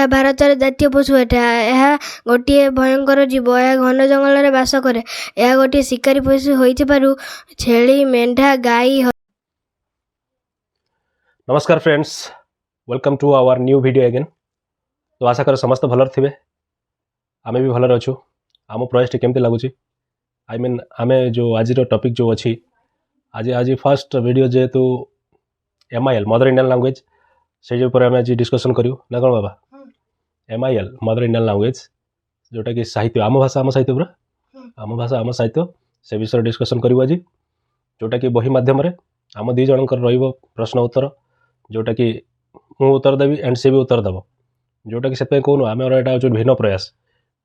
ଏହା ଭାରତର ଜାତୀୟ ପଶୁ ଅଟେ। ଏହା ଗୋଟିଏ ଭୟଙ୍କର ଜୀବ। ଏହା ଘନ ଜଙ୍ଗଲରେ ବାସ କରେ। ଏହା ଗୋଟିଏ ଶିକାରୀ ପଶୁ ହୋଇଥିବାରୁ ଛେଳି, ମେଣ୍ଢା, ଗାଈ। नमस्कार friends, welcome to our new video again. तो आशा कर समस्त भलर थे, आमे भी भलर अच्छु। आम प्रयास केमती लगुच आई मीन आमे जो आज टॉपिक जो अच्छी आज फर्स्ट वीडियो जेहेतु MIL मदर इंडियन लैंग्वेज से आम आज डिस्कसन करूँ ना कौन बाबा। MIL मदर इंडियन लैंग्वेज जोटा कि साहित्य आम भाषा आम साहित्य पूरा आम भाषा आम साहित्य से विषय डिस्कसन करूँ आज, जोटा कि बही मध्यम आम दी जनकर प्रश्न उत्तर, जोटा कि मु उत्तर देवी एंड सी भी उत्तर देव, जोटा कि से कहूँ आम यहाँ भिन्न प्रयास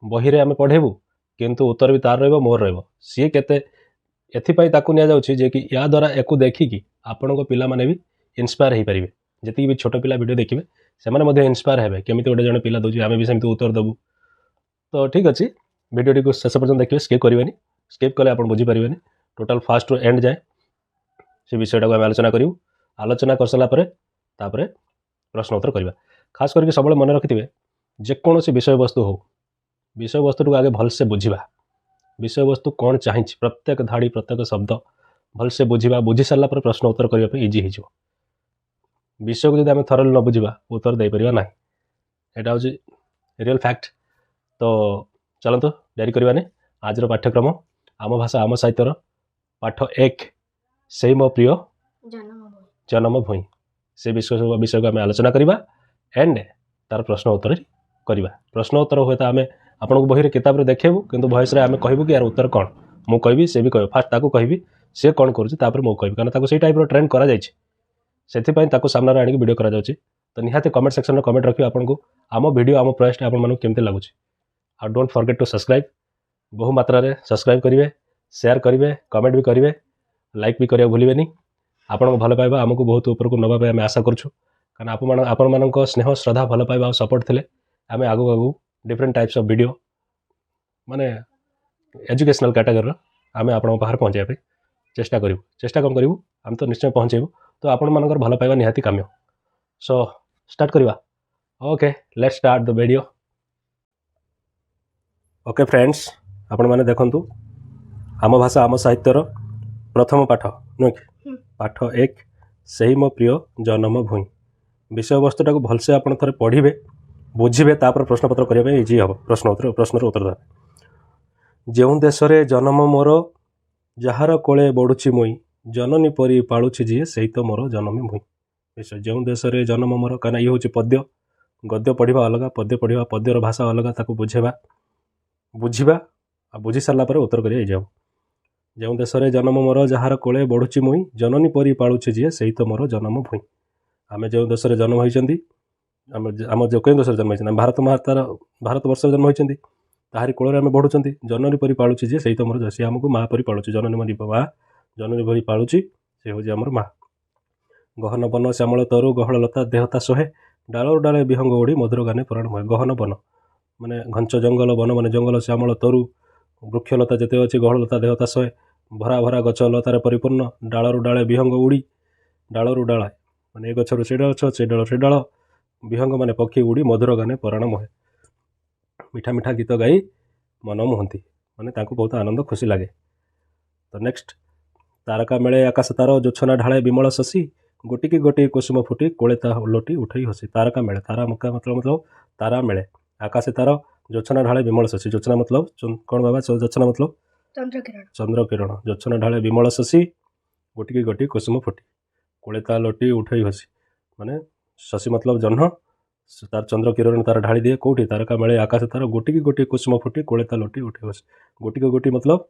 बही रे आम पढ़ेबू किंतु उत्तर भी तार रोर सी केते एथिपाई ताकू निया जाउछि जे कि या द्वारा एको देखिकी आपण को पिला माने भी इन्स्पायर हो पारे। जी भी छोट पिला वीडियो देखिए से इन्स्पायर हे केमी गोटे जन पिला दूसरी आम भी सेमती उत्तर देवु। तो ठीक अच्छे वीडियो को शेष पर्यटन देखिए, स्किप करेंगे, स्किप कले आप बुझीपारे टोटाल फास्ट रु एंड जाए से विषयटा को आम आलोचना करूँ। आलोचना कर सारा तापर प्रश्न उत्तर करवा। खास करके सब मन रखिथे जेकोसी विषय वस्तु हो, विषय वस्तु को आगे भलसे बुझा, विषय वस्तु कौन चाहिए प्रत्येक धाड़ी प्रत्येक शब्द भलसे बुझा, बुझी सारा प्रश्न उत्तर करने इजी हो। विषय को जब आम थरल न बुझा उत्तर दे पार ना, यहाँ हूँ रियल फैक्ट। तो चलते डेरी करवानी आज पाठ्यक्रम आम भाषा आम साहित्यर पाठ 1 से मो प्रिय जन्म भूई से विषय को आम आलोचना करवा एंड तार प्रश्न उत्तर करवा। प्रश्न उत्तर हुए तो आम आपको बही किताब देखेबू किंतु वॉइस रे आम कहबू कि यार उत्तर कौन मु कहबी से भी कह फास्ट ताकू कहबी सी कौन करुँच मु कहबी कारण से टाइप ट्रेंड करा से सामने आनी वीडियो करा। तो निहाती कमेंट सेक्शन में कमेंट रखिए आपको आम वीडियो आम प्रयास आपको केमती लगुच। आ डोंट फॉरगेट टू सब्सक्राइब, बहु मात्रा रे सब्सक्राइब करेंगे, शेयर करेंगे, कमेंट भी करेंगे, लाइक भी करिया भूलिबेनी। आपन भल पाइबा आमको बहुत ऊपर को नवा आम आशा करूँ कारण आपण मान स्नेह श्रद्धा भल पाइबा और सपोर्ट थिले आम आगू आगू डिफरेंट टाइप्स ऑफ वीडियो माने एजुकेशनल कैटेगरी आम आपण पाखे पहुँचाई चेष्टा करूँ। चेष्टा कम करूँ आम तो निश्चय पहुँचेबू। तो आपण मानकर भल पाइबा निहाती काम्य। सो स्टार्ट करवा। Okay let's start the video. Okay friends, आपण माने देखंतु आम भाषा आम साहित्यर प्रथम पाठ नुह कि पाठ 1 से मो प्रिय जन्म भूई विषय वस्तुटा को भलसे आप थे पढ़े बुझे तापर प्रश्नपत्र करने इजी हम। प्रश्नर उत्तर दें। जो देश रे जन्म मोर जार कोले बढ़ुची मुई जननी परी पालुची जी से तो मोर जन्मी भूई विषय। जो देश रे जन्म मोर कहीं ये हूँ पद्य, गद्य पढ़ा अलग, पद्य पढ़ा पद्यर भाषा अलग, ताको बुझेबा बुझा आ बुझी सारा उत्तर कर जाओ। जो देश रे जन्म मोर जार कोले बढ़ुची मुई जननी परी पालुची जी से तो मोर जन्म भूई। आम जो देश में जन्म होती आम जो कई देश जन्म होती भारत मातार भारत वर्ष जन्म होती ताहारी कोल आम बढ़ुं जननी परी पालुची जी से तो मोर सी आमको माँ परी पालुची जननी मरी माँ जननी परी पालुची से हूँ आमर माँ। गहन बन श्यामल तरु गहल लता देहता सोहे डाल डाले विहंग ओढ़ी मधुर गाने पुराण हुए। गहन बन माने घंच जंगल, बन माने जंगल, श्यामल तरु वृक्षलता जिते अच्छी गहल लता देहता सोहे भरा भरा गच लतार परिपूर्ण डालू डाले विहंग उड़ी डालू डाला माने गचर से गच से डाल से डाल विहंग माने पक्षी उड़ी मधुर गाने पुराण मुहे। मीठा मीठा गीत गाई मन मुहंती माने तांको बहुत आनंद खुशी लगे। तो नेक्स्ट तारका मेले आकाश तार जोछना ढाले विमल शशि गोटिकी गोटी कुसुम फुटी कोले ता लोटी उठई हसी। तारका मेले तारा मक्का मतलब तारा मेले आकाश तार जोछना ढाले विमल शशि। जोछना मतलब कौन बाबा? जोछना मतलब चंद्र किरण। जोछना ढाले विमल शशि गोटिकी गोटी कुसुम फुटी कोले ता लोटी उठई हसी माने शशि मतलब जह्न, तार चंद्र किरण तार ढाली दिए कौटी तारका मेले आकाश तार गोटिकी गोटी कुसुम फुटी कोले ता लोटी उठई हसी। गोटी गोटी मतलब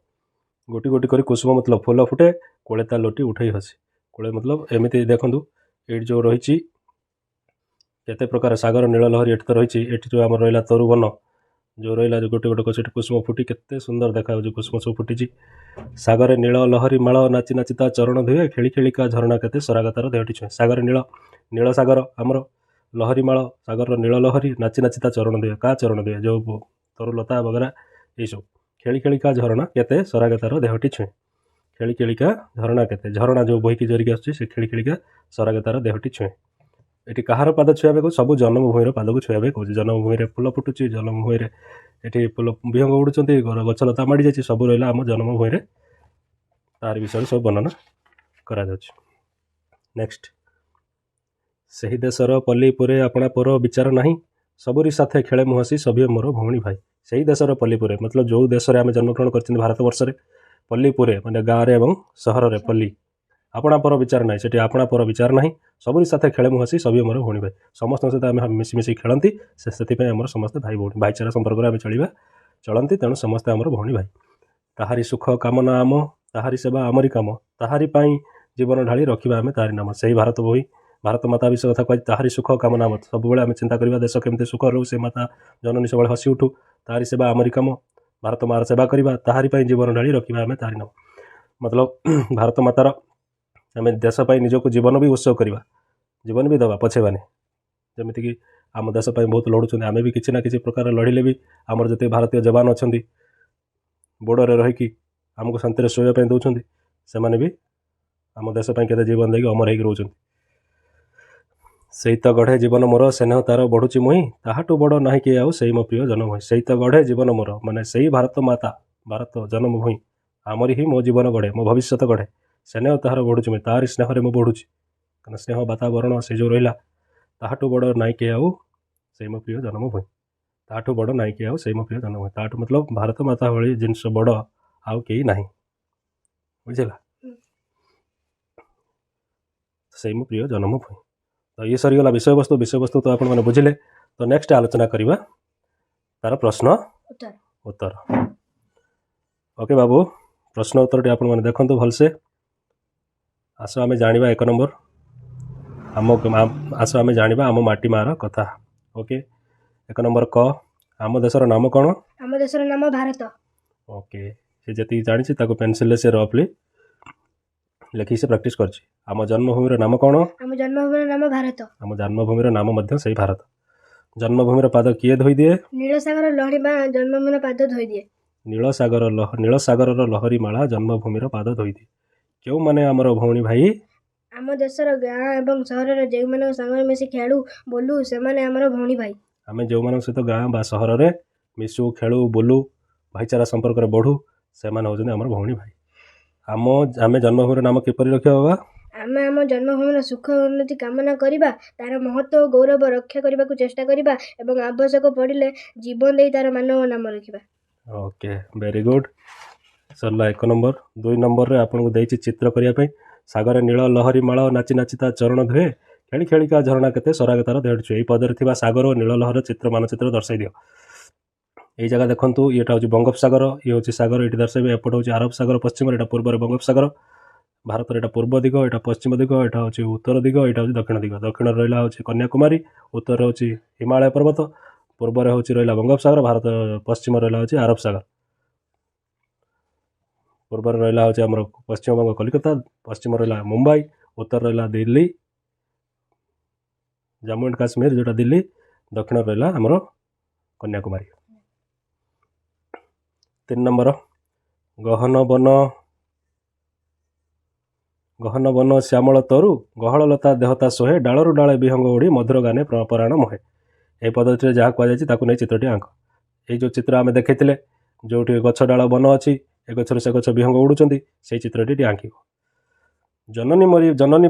गोटी गोटी करी कुसुम मतलब फूल फुटे कोले ता लोटी उठई हसी। कोले मतलब एमती देखु ये जो रही केते प्रकार सागर नील लहरी एटी तो रही ये जो आम रहा तरुवन जो रहा जो गोटे गोटे कछ कुसुम फुटी केते सुंदर देखा कुसुम सब फुटी सागर नील लहरी माल नाची नाची ता चरण धुए खेली खेलिका झरणा केते सरागतार देहटी छुए। सागर नील नील सागर आमर लहरी माल सागर नील लहरी नाची नाची ता चरण धुए का चरण धुए जो तरुलता वगैरह ये सब खेली खेलिका झरणा केते सरागतार देहटी छुए। खेली खेलिका झरणा केते झरणा जो बहीकी जोरिकी आसुची से खेली खेलिका सरागतार देहटी छुए। ଏଠି କାହାର ପାଦ ଛୁଇଁବା ପାଇଁ କହୁଛି? ସବୁ ଜନ୍ମଭୂମିର ପାଦକୁ ଛୁଇଁବା ପାଇଁ କହୁଛି। ଜନ୍ମଭୂମିରେ ଫୁଲ ଫୁଟୁଛି, ଜନ୍ମଭୂମିରେ ଏଠି ଫୁଲ ବିହଙ୍ଗ ଉଡ଼ୁଛନ୍ତି, ଗଛଲତା ମାଡ଼ିଯାଇଛି, ସବୁ ରହିଲା ଆମ ଜନ୍ମଭୂମିରେ। ତାରି ବିଷୟରେ ସବୁ ବର୍ଣ୍ଣନା କରାଯାଉଛି। ନେକ୍ସଟ, ସେହି ଦେଶର ପଲ୍ଲୀ ପୁରେ ଆପଣା ପର ବିଚାର ନାହିଁ, ସବୁରି ସାଥେ ଖେଳେ ମୁଁ ହସି ସଭିଏ ମୋର ଭଉଣୀ ଭାଇ। ସେହି ଦେଶର ପଲ୍ଲୀ ପୁରେ ମତଲବ ଯେଉଁ ଦେଶରେ ଆମେ ଜନ୍ମଗ୍ରହଣ କରିଛନ୍ତି ଭାରତବର୍ଷରେ, ପଲ୍ଲୀ ପୁରେ ମାନେ ଗାଁରେ ଏବଂ ସହରରେ ପଲ୍ଲୀ, ଆପଣା ପର ବିଚାର ନାହିଁ, ସେଠି ଆପଣା ପର ବିଚାର ନାହିଁ, ସବୁରି ସାଥେ ଖେଳେ ମୁଁ ହସି ସଭିଏ ମୋର ଭଉଣୀ ଭାଇ। ସମସ୍ତଙ୍କ ସହିତ ଆମେ ମିଶିମିଶି ଖେଳନ୍ତି, ସେଥିପାଇଁ ଆମର ସମସ୍ତେ ଭାଇ ଭଉଣୀ, ଭାଇଚାରା ସମ୍ପର୍କରେ ଆମେ ଚଳନ୍ତି, ତେଣୁ ସମସ୍ତେ ଆମର ଭଉଣୀ ଭାଇ। ତାହାରି ସୁଖ କାମନା ଆମ, ତାହାରି ସେବା ଆମରି କାମ, ତାହାରି ପାଇଁ ଜୀବନ ଢାଳି ରଖିବା ଆମେ ତାହାରି ନାମ। ସେହି ଭାରତ ବହି, ଭାରତ ମାତା ବିଷୟ କଥା କୁହାଯାଇଛି। ତାହାରି ସୁଖ କାମନା ଆମ, ସବୁବେଳେ ଆମେ ଚିନ୍ତା କରିବା ଦେଶ କେମିତି ସୁଖ ରହୁ, ସେ ମାତା ଜନନୀ ସବୁବେଳେ ହସି ଉଠୁ, ତାହାରି ସେବା ଆମରି କାମ, ଭାରତ ମାଆର ସେବା କରିବା, ତାହାରି ପାଇଁ ଜୀବନ ଢାଳି ରଖିବା ଆମେ ତାହାରି ନାମ। ମତଲବ ଭାରତ ମାତାର ଆମେ ଦେଶ ପାଇଁ ନିଜକୁ ଜୀବନ ବି ଉତ୍ସର୍ଗ କରିବା, ଜୀବନ ବି ଦେବା, ପଛେଇବାନି। ଯେମିତିକି ଆମ ଦେଶ ପାଇଁ ବହୁତ ଲଢ଼ୁଛନ୍ତି, ଆମେ ବି କିଛି ନା କିଛି ପ୍ରକାର ଲଢ଼ିଲେ ବି ଆମର ଯେତିକି ଭାରତୀୟ ଯବାନ ଅଛନ୍ତି ବୋର୍ଡ଼ରରେ ରହିକି ଆମକୁ ଶାନ୍ତିରେ ଶୋଇବା ପାଇଁ ଦେଉଛନ୍ତି, ସେମାନେ ବି ଆମ ଦେଶ ପାଇଁ କେତେ ଜୀବନ ଦେଇକି ଅମର ହେଇକି ରହୁଛନ୍ତି। ସେଇ ତ ଗଢ଼େ ଜୀବନ ମୋର, ସ୍ନେହ ତାର ବଢ଼ୁଛି ମୁହିଁ, ତାହାଠୁ ବଡ଼ ନାହିଁ କିଏ ଆଉ, ସେଇ ମୋ ପ୍ରିୟ ଜନ୍ମଭୂଇଁ। ସେଇ ତ ଗଢ଼େ ଜୀବନ ମୋର, ମାନେ ସେଇ ଭାରତ ମାତା, ଭାରତ ଜନ୍ମଭୂଇଁ ଆମରି ହିଁ ମୋ ଜୀବନ ଗଢ଼େ, ମୋ ଭବିଷ୍ୟତ ଗଢ଼େ। ସ୍ନେହ ତାହାର ବଢ଼ୁଛି ମୁହିଁ, ତାହାରି ସ୍ନେହରେ ମୁଁ ବଢ଼ୁଛି, କାରଣ ସ୍ନେହ ବାତାବରଣ ସେ ଯେଉଁ ରହିଲା, ତାହାଠୁ ବଡ଼ ନାହିଁ କିଏ ଆଉ, ସେଇ ମୋ ପ୍ରିୟ ଜନ୍ମଭୂଇଁ। ତାଠୁ ବଡ଼ ନାହିଁ କିଏ ଆଉ, ସେଇ ମୋ ପ୍ରିୟ ଜନ୍ମଭୂଇଁ। ତାଠୁ ମତଲବ ଭାରତ ମାତା ଭଳି ଜିନିଷ ବଡ଼ ଆଉ କେହି ନାହିଁ, ବୁଝିଲା? ସେଇ ମୋ ପ୍ରିୟ ଜନ୍ମଭୂଇଁ। ତ ଇଏ ସରିଗଲା ବିଷୟବସ୍ତୁ ତ ଆପଣମାନେ ବୁଝିଲେ। ତ ନେକ୍ସଟ ଆଲୋଚନା କରିବା ତାର ପ୍ରଶ୍ନ ଉତ୍ତର। ଓକେ ବାବୁ, ପ୍ରଶ୍ନ ଉତ୍ତରଟି ଆପଣମାନେ ଦେଖନ୍ତୁ ଭଲସେ। ଆସ ଆମେ ଜାଣିବା 1 ନମ୍ବର, ଆସ ଆମେ ଜାଣିବା ଆମ ମାଟି ମାଆର କଥା। ଓକେ, 1 ନମ୍ବର କ, ଆମ ଦେଶର ନାମ କ'ଣ? ଆମ ଦେଶର ନାମ ଭାରତ। ଓକେ, ସେ ଯେତିକି ଜାଣିଛି ତାକୁ ପେନସିଲରେ ସେ ରଫଲି ଲେଖିକି ସେ ପ୍ରାକ୍ଟିସ୍ କରିଛି। ଆମ ଜନ୍ମଭୂମିର ନାମ କ'ଣ? ଆମ ଜନ୍ମଭୂମିର ନାମ ଭାରତ। ଆମ ଜନ୍ମଭୂମିର ନାମ ମଧ୍ୟ ସେଇ ଭାରତ। ଜନ୍ମଭୂମିର ପାଦ କିଏ ଧୋଇଦିଏ? ନୀଳସାଗର ଲହରୀ ବା ଜନ୍ମଭୂମିର ପାଦ ଧୋଇଦିଏ। ନୀଳସାଗରର ଲହରୀ ମାଳା ଜନ୍ମଭୂମିର ପାଦ ଧୋଇଦିଏ। କେଉଁମାନେ ଆମର ଭଉଣୀ ଭାଇ? ଆମ ଦେଶର ଗାଁ ଏବଂ ସହରରେ ଯେଉଁମାନଙ୍କ ସାଙ୍ଗରେ ମିଶି ଖେଳୁ ବୋଲୁ ସେମାନେ ଆମର ଭଉଣୀ ଭାଇ। ଆମେ ଯେଉଁମାନଙ୍କ ସହିତ ଗାଁ ବା ସହରରେ ମିଶୁ, ଖେଳୁ, ବୁଲୁ, ଭାଇଚାରା ସମ୍ପର୍କରେ ବଢ଼ୁ, ସେମାନେ ହେଉଛନ୍ତି ଆମର ଭଉଣୀ ଭାଇ। ଆମେ ଜନ୍ମଭୂମିର ନାମ କିପରି ରଖିବା ବାବା? ଆମେ ଆମ ଜନ୍ମଭୂମିର ସୁଖ ଉନ୍ନତି କାମନା କରିବା, ତାର ମହତ୍ତ୍ୱ ଓ ଗୌରବ ରକ୍ଷା କରିବାକୁ ଚେଷ୍ଟା କରିବା ଏବଂ ଆବଶ୍ୟକ ପଡ଼ିଲେ ଜୀବନ ଦେଇ ତାର ମାନବ ନାମ ରଖିବା। Okay, very good. ସରିଲା 1 ନମ୍ବର। 2 ନମ୍ବରରେ ଆପଣଙ୍କୁ ଦେଇଛି ଚିତ୍ର କରିବା ପାଇଁ। ସାଗରେ ନୀଳ ଲହରୀ ମାଳ ନାଚି ନାଚି ତା ଚରଣ ଧୁଏ, ଖେଳି ଖେଳିକା ଝରଣା କେତେ ସରାଗ ତାର ଦେଢ଼ ଛୁଏ। ଏହି ପଦରେ ଥିବା ସାଗର ଓ ନୀଳ ଲହର ମାନଚିତ୍ର ଦର୍ଶାଇ ଦିଅ। এই ଜାଗା ଦେଖନ୍ତୁ, ଏଇଟା ହେଉଛି ବଙ୍ଗୋପସାଗର, ଇଏ ହେଉଛି ସାଗର, ଏଠି ଦର୍ଶାଇବେ। ଏପଟ ହେଉଛି ଆରବ ସାଗର ପଶ୍ଚିମରେ, ଏଇଟା ପୂର୍ବରେ ବଙ୍ଗୋପସାଗର। ଭାରତରେ ଏଇଟା ପୂର୍ବ ଦିଗ, ଏଇଟା ପଶ୍ଚିମ ଦିଗ, ଏଇଟା ହେଉଛି ଉତ୍ତର ଦିଗ, ଏଇଟା ହେଉଛି ଦକ୍ଷିଣ ଦିଗ। ଦକ୍ଷିଣରେ ରହିଲା ହେଉଛି କନ୍ୟାକୁମାରୀ, ଉତ୍ତରରେ ହେଉଛି ହିମାଳୟ ପର୍ବତ, ପୂର୍ବରେ ହେଉଛି ରହିଲା ବଙ୍ଗୋପସାଗର, ଭାରତ ପଶ୍ଚିମରେ ରହିଲା ହେଉଛି ଆରବ ସାଗର। ପୂର୍ବରେ ରହିଲା ହେଉଛି ଆମର ପଶ୍ଚିମବଙ୍ଗ କଲିକତା, ପଶ୍ଚିମ ରହିଲା ମୁମ୍ବାଇ, ଉତ୍ତର ରହିଲା ଦିଲ୍ଲୀ, ଜାମ୍ମୁ ଆଣ୍ଡ କାଶ୍ମୀର ଯେଉଁଟା ଦିଲ୍ଲୀ, ଦକ୍ଷିଣ ରହିଲା ଆମର କନ୍ୟାକୁମାରୀ। 3 ନମ୍ବର, ଗହନ ବନ ଶ୍ୟାମଳ ତରୁ, ଗହଳ ଲତା ଦେହତା ଶୋହେ, ଡାଳରୁ ଡାଳେ ବିହଙ୍ଗ ଉଡ଼ି ମଧୁର ଗାନେ ପରାଣ ମୋହେ। ଏହି ପଦ୍ଧତିରେ ଯାହା କୁହାଯାଇଛି ତାକୁ ନେଇ ଚିତ୍ରଟି ଆଙ୍କ। ଏଇ ଯେଉଁ ଚିତ୍ର ଆମେ ଦେଖିଥିଲେ, ଯେଉଁଠି ଗଛ ଡାଳ ବନ ଅଛି, ଏ ଗଛରୁ ସେ ଗଛ ବିହଙ୍ଗ ଉଡ଼ୁଛନ୍ତି, ସେଇ ଚିତ୍ରଟି ଆଙ୍କିବ। ଜନନୀ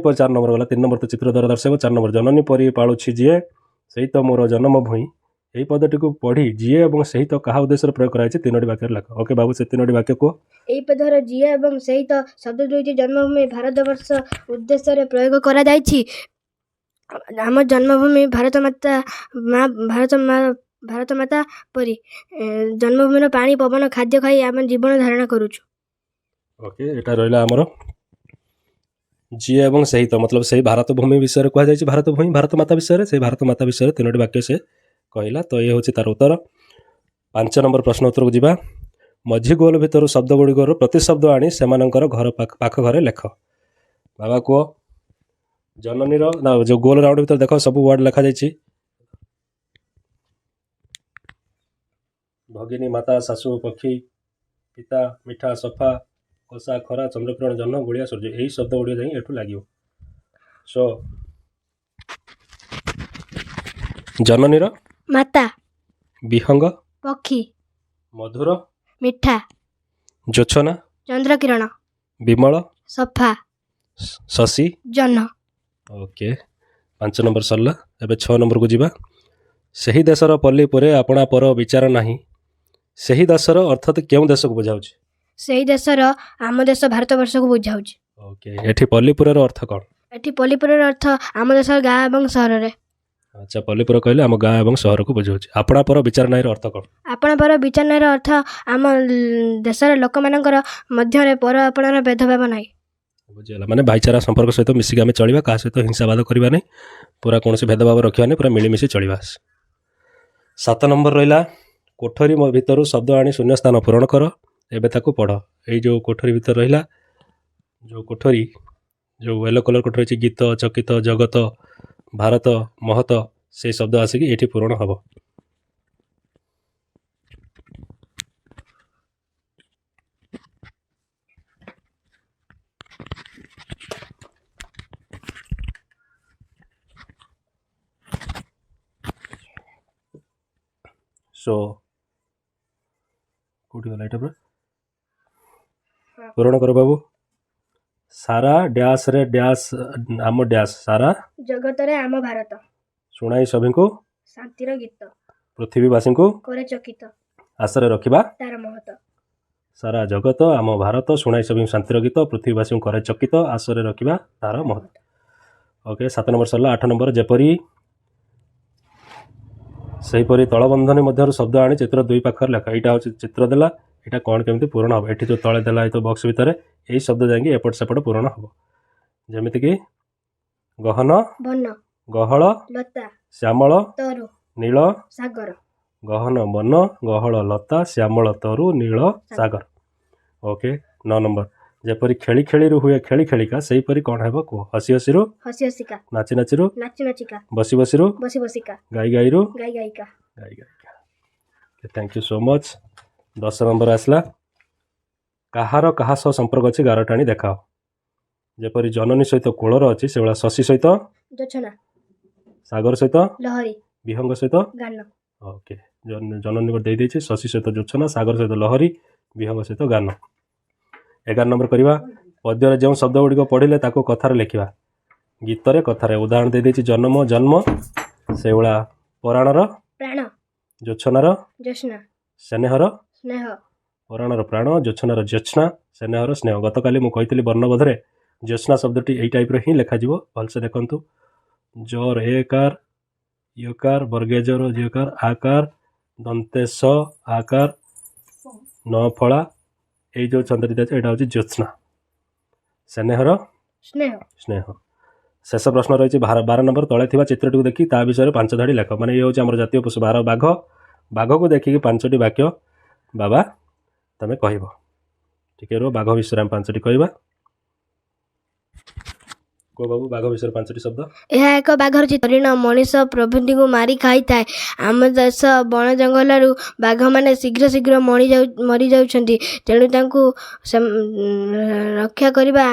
4 ନମ୍ବର ଗଲା। 3 ନମ୍ବର ତ ଚିତ୍ର ଦ୍ୱାରା ଦର୍ଶାଇବ। 4 ନମ୍ବର, ଜନନୀ ପରି ପାଳୁଛି ଯିଏ, ସେଇ ତ ମୋର ଜନ୍ମଭୂଇଁ। ଏହି ପଦଟିକୁ ପଢ଼ି ଯିଏ ଏବଂ ସେହି ତ କାହା ଉଦ୍ଦେଶ୍ୟରେ ପ୍ରୟୋଗ କରାଯାଇଛି 3ଟି ବାକ୍ୟରେ ଲେଖ। ଓକେ ବାବୁ, ସେ 3ଟି ବାକ୍ୟ କୁହ। ଏହି ପଦର ଯିଏ ଏବଂ ସେହି ତ ଶବ୍ଦ ଦୁଇଟି ଜନ୍ମଭୂମି ଭାରତବର୍ଷ ଉଦ୍ଦେଶ୍ୟରେ ପ୍ରୟୋଗ କରାଯାଇଛି। ଆମ ଜନ୍ମଭୂମି ଭାରତ ମାତା ପରି ଜନ୍ମଭୂମିର ପାଣି ପବନ ଖାଦ୍ୟ ଖାଇ ଆମେ ଜୀବନ ଧାରଣ କରୁଛୁ। ଓକେ, ଏଇଟା ରହିଲା ଆମର ଯିଏ ଏବଂ ସେହି ତ, ମତଲବ ସେଇ ଭାରତ ଭୂମି ବିଷୟରେ କୁହାଯାଇଛି। ଭାରତ ଭୂମି ଭାରତ ମାତା ବିଷୟରେ, ସେଇ ଭାରତ ମାତା ବିଷୟରେ 3ଟି ବାକ୍ୟ ସେ କହିଲା। ତ ଇଏ ହେଉଛି ତାର ଉତ୍ତର। 5 ନମ୍ବର ପ୍ରଶ୍ନ ଉତ୍ତରକୁ ଯିବା। ମଝି ଗୋଲ ଭିତରୁ ଶବ୍ଦ ଗୁଡ଼ିକର ପ୍ରତିଶବ୍ଦ ଆଣି ସେମାନଙ୍କର ଘର ପାଖ ଘରେ ଲେଖ। ବାବା କୁହ, ଜନନୀର ଯେଉଁ ଗୋଲ ରାଉଣ୍ଡ ଭିତରେ ଦେଖ ସବୁ ୱାର୍ଡ଼ ଲେଖାଯାଇଛି। ଭଗିନୀ, ମାତା, ଶାଶୁ, ପକ୍ଷୀ, ପିତା, ମିଠା, ସଫା, କଷା, ଖରା, ଚନ୍ଦ୍ରକିରଣ, ଜହ୍ନ, ଗୁଳିଆ, ସୂର୍ଯ୍ୟ, ଏହି ଶବ୍ଦ ଗୁଡ଼ିକ ଯାଇ ଏଠୁ ଲାଗିବ। ସୋ जननीर ମାତା विहंग ପକ୍ଷୀ मधुर ମିଠା जोछना ଚନ୍ଦ୍ରକିରଣ विमल ସଫା शशि ଜହ୍ନ ओके 5 नंबर सरला एबे 6 नंबर को जीवा सही देशर पल्ली परे आपणा पर विचार नाही सही देशर अर्थात केउं देश को बुझाउछि ସେଇ ଦେଶର ଆମ ଦେଶ ଭାରତବର୍ଷକୁ ବୁଝାଉଛି। ओके एठी पल्लीपुरर अर्थ कोन ଏଠି ପଲ୍ଲୀପୁରର ଅର୍ଥ ଆମ ଦେଶର ଗାଁ ଏବଂ ସହରରେ। अच्छा पल्लीपुर कहले आम गाँ एवं सहर को बुझाउछि आपणा पर विचार नाही अर्थ कोन ଆପଣ ପର ବିଚାରର ଅର୍ଥ ଆମ ଦେଶର ଲୋକମାନଙ୍କର ମଧ୍ୟରେ ପର ଆପଣାର ଭେଦଭାବ ନାହିଁ। बुझिगला माने भाईचारा संपर्क सहित मिसिक आमे चलिबा का सहित हिंसावाद करबा नहीं पूरा कोनोसी भेदभाव रखिबा नहीं पूरा मिलीमिशी चलिबा। 7 नंबर रहिला कोठरी भितरु शब्द आनी शून्य स्थान पूरण कर एबे ताकू पढ़ एई जो कोठरी भीतर रहिला जो कोठरी जो येलो कलर कोठरी अछि गीत चकित जगत भारत महत से शब्द आसिकी एठी पूरण हबो। सो कोठी गला एटा पूरण कर बाबू सारा डैश रे डैश आम डैश सारा ଜଗତରେ ଆମ ଭାରତ शुणाई सभी को ଶାନ୍ତିର ଗୀତ पृथ्वीवासी को କରେ ଚକିତ आशा रखिबा ତାର ମହତ सारा जगत आम भारत शुणाई सभी शांतिर गीत पृथ्वीवासी को करे चकित आशा रखिबा तार महत। ओके 7 नंबर सरला 8 नंबर जेपरी सेहीपरि तलबंधनी मध्य शब्द आनी चित्र 2 पाखर लेखा यहाँ हूँ चित्र देला यहाँ कौन केमती पूरण हम ये जो तले देला तो बक्स भितर यही शब्द जाकि एपट सेपट पूरण हम जमीती कि गहन ବନ गहल ଲତା श्यामल ତରୁ नील ସାଗର गहन वन गहल लता श्यामल तरु नील सागर। ओके 9 नंबर जेपरी खेली खेली हुए खेली खेलिका सेहीपरि कौन हेब कह हसी हसी ହସି ହସିକା नाची नाची ନାଚି ନାଚିକା बसी बसी ବସି ବସିକା गाई गाई ଗାଇ ଗାଇକା गाई गाई thank you so much. 10 number आसला कहार कहा सह संपर्क अच्छी गार टाणी देखाओ जेपरी जननी सहित कूलर अच्छी से भाया शशि सहित ଯୋଛନା सागर सहित ଲହରୀ विहंग सहित ଗାନ ओके जननी दे देछि शशि सहित जोछना सागर सहित लहरी विहंग सहित गान। 11 नंबर करवा पद्यर जो शब्द गुड़िक पढ़िले ताको कथार लिखा गीतरे कथार उदाहरण दे देछि जन्म जन्म से भाया पुराणर ପ୍ରାଣ जोछनार ଜ୍ୟୋତ୍ସ୍ନା स्नेहर ସ୍ନେହ पुराणर प्राण ज्योत्स्नार ज्योत्स्ना स्नेहर स्नेह गतकाली मुझे वर्णबोधरे ज्योत्स्ना शब्दटी यही टाइप ही लिखाଯିव भलसे देखु जोर एकार यकार वर्गेजर जकार आकार दंते स आकार न फला ये जो चंद्रटी दिया यहाँ हूँ ज्योत्स्ना स्नेहर ସ୍ନେହ स्नेह। शेष प्रश्न रही 12 नंबर तले थिबा चित्रटी को देखी ता विषय 5 धाड़ी लेख माने ये हूँ आम जातीय पशु 12 बाघ बाघ को देखिकी 5टी वाक्य बाबा तमें कह ठीक रो बाघ विषय आम 5टी कहवा को बाबू बाघ विषय 5टी शब्द ଏହା ଏକ ବାଘର ଚିତ୍ର ହରିଣ ମଣିଷ ପ୍ରଭୃତିଙ୍କୁ ମାରି ଖାଇଥାଏ। ଆମ ଦେଶ ବଣ ଜଙ୍ଗଲରୁ ବାଘମାନେ ଶୀଘ୍ର ଶୀଘ୍ର ମରିଯାଉଛନ୍ତି ତେଣୁ ତାଙ୍କୁ ରକ୍ଷା କରିବା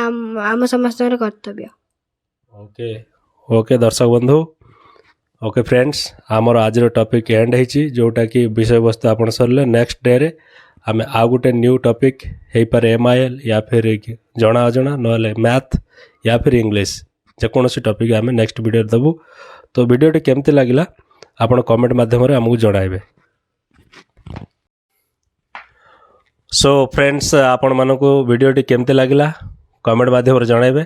ଆମ ସମସ୍ତଙ୍କର କର୍ତ୍ତବ୍ୟ। ओके ओके दर्शक बंधु ओके फ्रेंड्स आमर आज टॉपिक एंड होती जोटा कि विषय वस्तु आप सरले नेक्स्ट डे रे आम आउ गोटे न्यू टॉपिक हो पारे MIL या फिर जना अजना ना मैथ या फिर इंग्लिश जेकोसी टॉपिक आम नेक्स्ट वीडियो देबू तो वीडियोटी केमती लगिला आपण कमेंट माध्यम आमको जणाइबे। सो फ्रेंड्स आपण मानकू वीडियोटी केमती लगिला कमेंट माध्यम जणाइबे।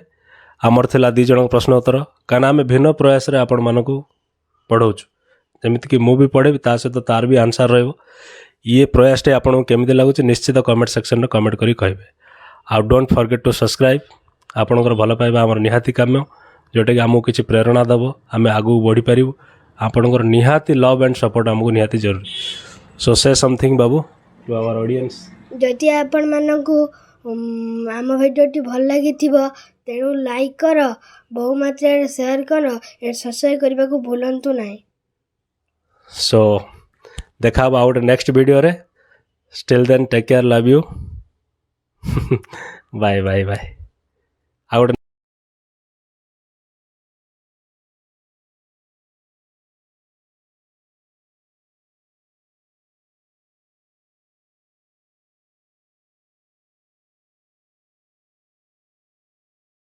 आमर थिला 2 जन प्रश्न उत्तर कारण आम भिन्न प्रयास रे आपण मानकू पढ़ाऊँ जमीती कि मुझे पढ़ेबी ता सहित तार भी आंसर रहिबो ये प्रयास आपको केमती लगुच निश्चित कमेंट सेक्शन में कमेंट करी कहबे। आउ डोंट फॉरगेट टू सब्सक्राइब आपणकर भल पाइबा आमर निहाती काम्य जोटा कि आमको किसी प्रेरणा दब आम आगू बढ़ी पारू आपणकर निहाती लव एंड सपोर्ट आमको निहाती जरूरी। So say something about to our audience ଯଦି ଆପଣମାନଙ୍କୁ ଆମ ଭିଡ଼ିଓଟି ଭଲ ଲାଗିଥିବ ତେଣୁ ଲାଇକ୍ କର ବହୁ ମାତ୍ରାରେ ସେୟାର କର ସବସ୍କ୍ରାଇବ୍ କରିବାକୁ ଭୁଲନ୍ତୁ ନାହିଁ। सो देखा आउ गोटे नेक्स्ट वीडियो रे still then take care love you bye bye bye आउ